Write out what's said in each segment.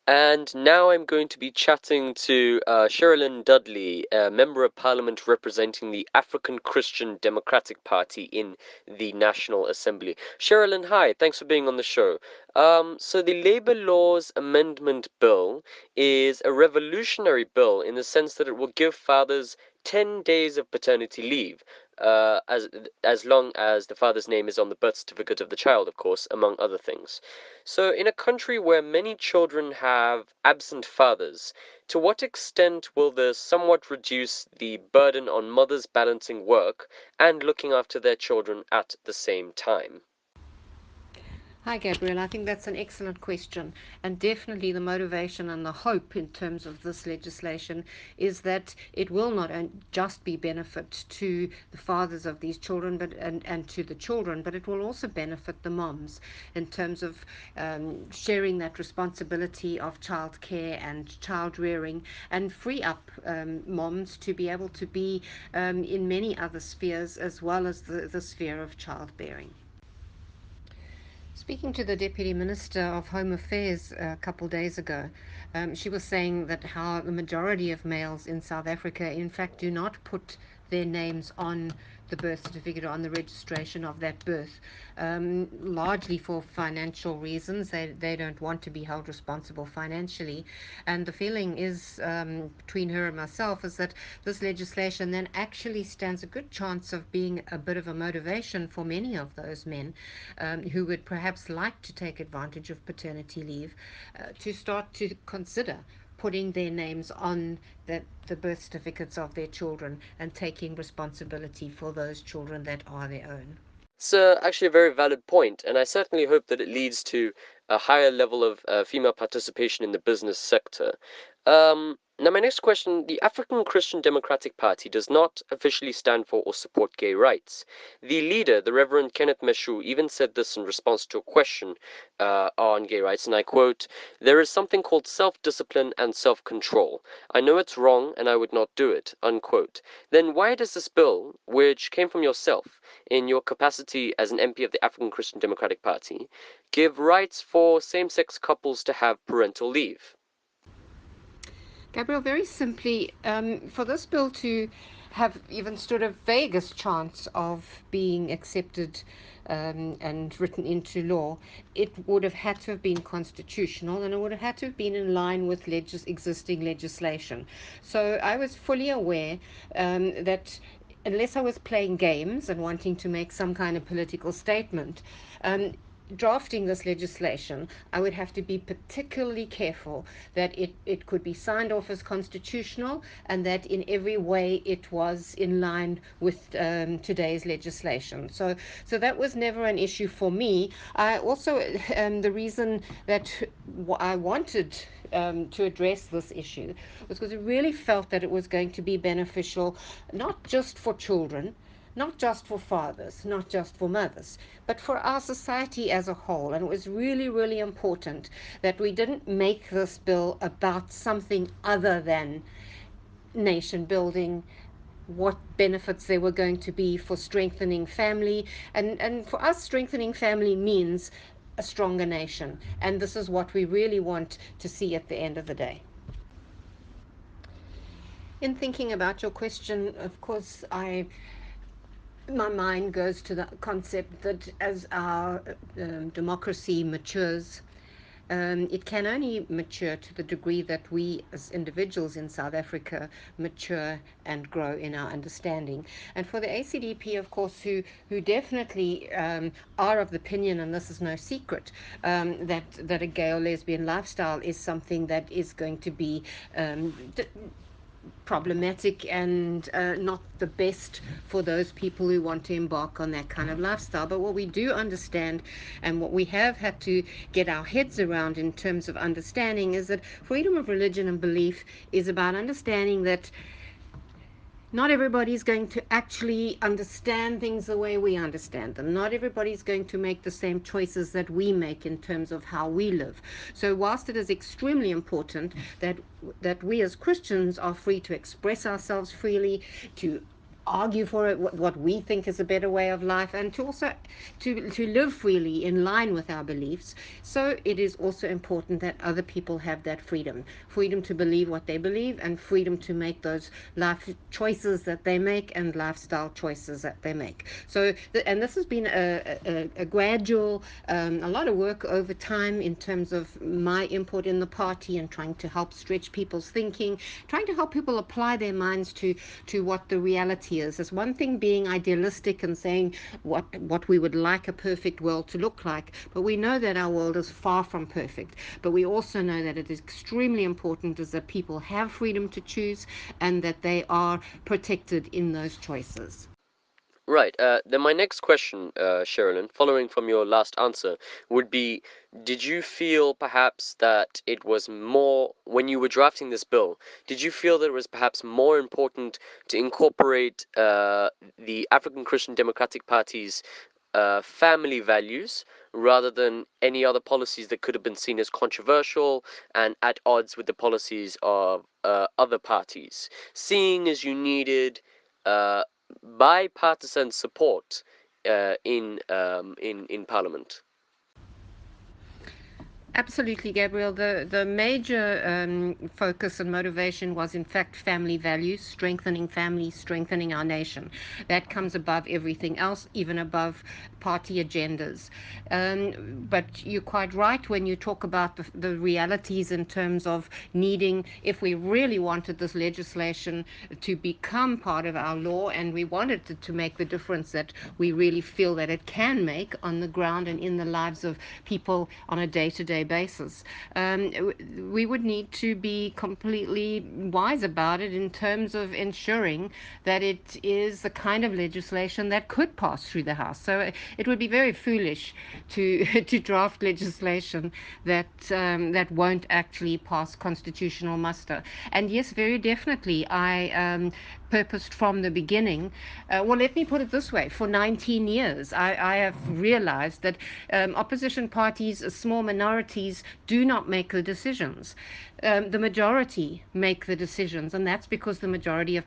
And now I'm going to be chatting to Cheryllyn Dudley, a Member of Parliament representing the African Christian Democratic Party in the National Assembly. Cheryllyn, hi, thanks for being on the show. So the Labour Laws Amendment Bill is a revolutionary bill in the sense that it will give fathers 10 days of paternity leave. As long as the father's name is on the birth certificate of the child, of course, among other things. So, in a country where many children have absent fathers, to what extent will this somewhat reduce the burden on mothers balancing work and looking after their children at the same time? Hi, Gabriel. I think that's an excellent question. And definitely the motivation and the hope in terms of this legislation is that it will not just be benefit to the fathers of these children and to the children, but it will also benefit the moms in terms of sharing that responsibility of child care and child rearing and free up moms to be able to be in many other spheres as well as the sphere of childbearing. Speaking to the Deputy Minister of Home Affairs a couple of days ago, she was saying that how the majority of males in South Africa, in fact, do not put their names on the birth certificate or on the registration of that birth, largely for financial reasons. They don't want to be held responsible financially. And the feeling is, between her and myself, is that this legislation then actually stands a good chance of being a bit of a motivation for many of those men who would perhaps like to take advantage of paternity leave to start to consider putting their names on the birth certificates of their children and taking responsibility for those children that are their own. It's actually a very valid point, and I certainly hope that it leads to a higher level of female participation in the business sector. Now, my next question: the African Christian Democratic Party does not officially stand for or support gay rights. The leader, the Reverend Kenneth Meshu, even said this in response to a question on gay rights, and I quote: "There is something called self-discipline and self-control. I know it's wrong, and I would not do it." Unquote. Then why does this bill, which came from yourself, in your capacity as an MP of the African Christian Democratic Party, give rights for same sex couples to have parental leave? Gabriel, very simply, for this bill to have even stood a vaguest chance of being accepted and written into law, it would have had to have been constitutional and it would have had to have been in line with existing legislation. So I was fully aware that unless I was playing games and wanting to make some kind of political statement, drafting this legislation, I would have to be particularly careful that it could be signed off as constitutional and that in every way it was in line with today's legislation. So that was never an issue for me. I also, the reason that I wanted to address this issue was because I really felt that it was going to be beneficial not just for children, not just for fathers, not just for mothers, but for our society as a whole. And it was really, really important that we didn't make this bill about something other than nation building, what benefits there were going to be for strengthening family. And for us, strengthening family means a stronger nation. And this is what we really want to see at the end of the day. In thinking about your question, of course, my mind goes to the concept that as our democracy matures, it can only mature to the degree that we as individuals in South Africa mature and grow in our understanding. And for the ACDP, of course, who definitely are of the opinion, and this is no secret, that a gay or lesbian lifestyle is something that is going to be problematic and not the best for those people who want to embark on that kind of lifestyle. But what we do understand and what we have had to get our heads around in terms of understanding is that freedom of religion and belief is about understanding that not everybody's going to actually understand things the way we understand them. Not everybody's going to make the same choices that we make in terms of how we live. So whilst it is extremely important that we as Christians are free to express ourselves freely, to argue for it, what we think is a better way of life, and to also to live freely in line with our beliefs. So it is also important that other people have that freedom to believe what they believe, and freedom to make those life choices that they make and lifestyle choices that they make. So and this has been a gradual, a lot of work over time in terms of my input in the party and trying to help stretch people's thinking, trying to help people apply their minds to what the reality is. There's one thing being idealistic and saying what we would like a perfect world to look like, but we know that our world is far from perfect. But we also know that it is extremely important is that people have freedom to choose and that they are protected in those choices. Right. Then my next question, Sherilyn, following from your last answer, would be: did you feel perhaps that it was more, when you were drafting this bill, did you feel that it was perhaps more important to incorporate the African Christian Democratic Party's family values rather than any other policies that could have been seen as controversial and at odds with the policies of other parties, seeing as you needed uh, bipartisan support in Parliament? Absolutely, Gabriel. The major focus and motivation was, in fact, family values, strengthening families, strengthening our nation. That comes above everything else, even above party agendas. But you're quite right when you talk about the realities in terms of needing, if we really wanted this legislation to become part of our law and we wanted to make the difference that we really feel that it can make on the ground and in the lives of people on a day-to-day basis. We would need to be completely wise about it in terms of ensuring that it is the kind of legislation that could pass through the House. So it would be very foolish to to draft legislation that won't actually pass constitutional muster. And yes, very definitely, I purposed from the beginning. Well, let me put it this way: for 19 years, I have realized that opposition parties, small minorities, do not make the decisions. The majority make the decisions, and that's because the majority of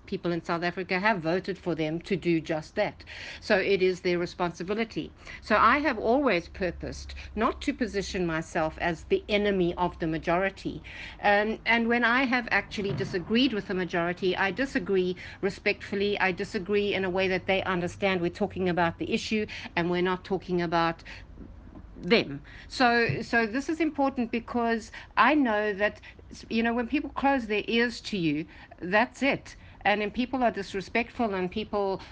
people in South Africa have voted for them to do just that. So it is their responsibility. So I have always purposed not to position myself as the enemy of the majority. And when I have actually disagreed with the majority, I disagree respectfully. I disagree in a way that they understand we're talking about the issue and we're not talking about them. So this is important because I know that when people close their ears to you, that's it. And when people are disrespectful and people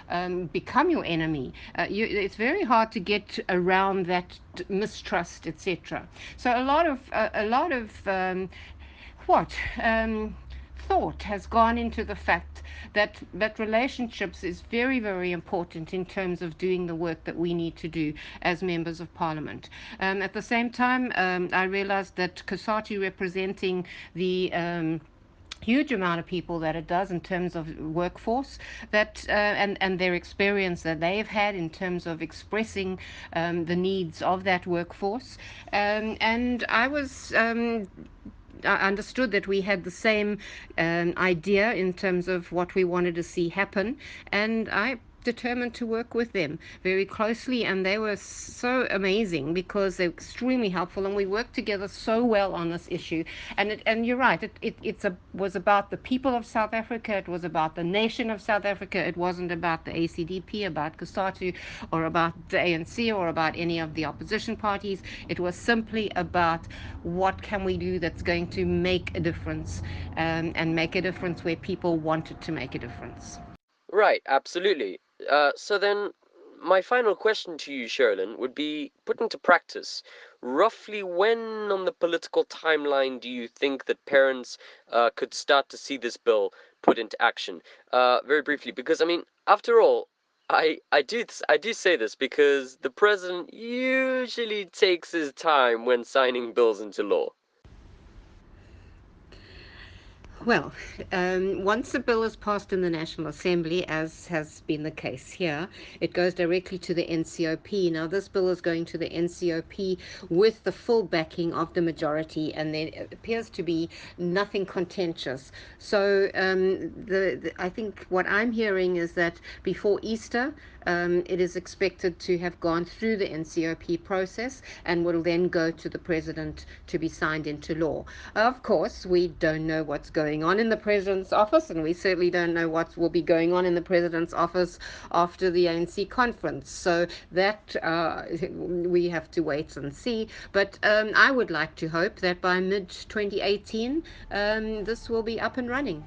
become your enemy, it's very hard to get around that mistrust, etc. So a lot of what thought has gone into the fact that relationships is very, very important in terms of doing the work that we need to do as members of parliament. At the same time, I realized that COSATU, representing the huge amount of people that it does in terms of workforce, that and their experience that they've had in terms of expressing the needs of that workforce, and I understood that we had the same idea in terms of what we wanted to see happen, and I determined to work with them very closely, and they were so amazing because they're extremely helpful, and we worked together so well on this issue. And you're right, was about the people of South Africa, it was about the nation of South Africa. It wasn't about the ACDP, about COSATU, or about the ANC, or about any of the opposition parties. It was simply about what can we do that's going to make a difference, and make a difference where people wanted to make a difference. Right, absolutely. So then, my final question to you, Sherilyn, would be put into practice. Roughly when on the political timeline do you think that parents could start to see this bill put into action? Very briefly, because I mean, after all, I do say this because the president usually takes his time when signing bills into law. Well, once the bill is passed in the National Assembly, as has been the case here, it goes directly to the NCOP. Now, this bill is going to the NCOP with the full backing of the majority, and there appears to be nothing contentious. So, I think what I'm hearing is that before Easter, it is expected to have gone through the NCOP process and will then go to the president to be signed into law. Of course, we don't know what's going on in the president's office, and we certainly don't know what will be going on in the president's office after the ANC conference. So that we have to wait and see. But I would like to hope that by mid 2018, this will be up and running.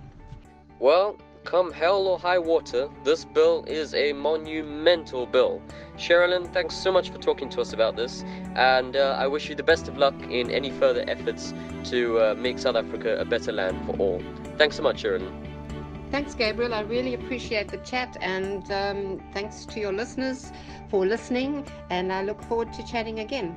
Well, come hell or high water, this bill is a monumental bill. Cheryllyn, thanks so much for talking to us about this, and I wish you the best of luck in any further efforts to make South Africa a better land for all. Thanks so much, Cheryllyn. Thanks, Gabriel. I really appreciate the chat, and thanks to your listeners for listening, and I look forward to chatting again.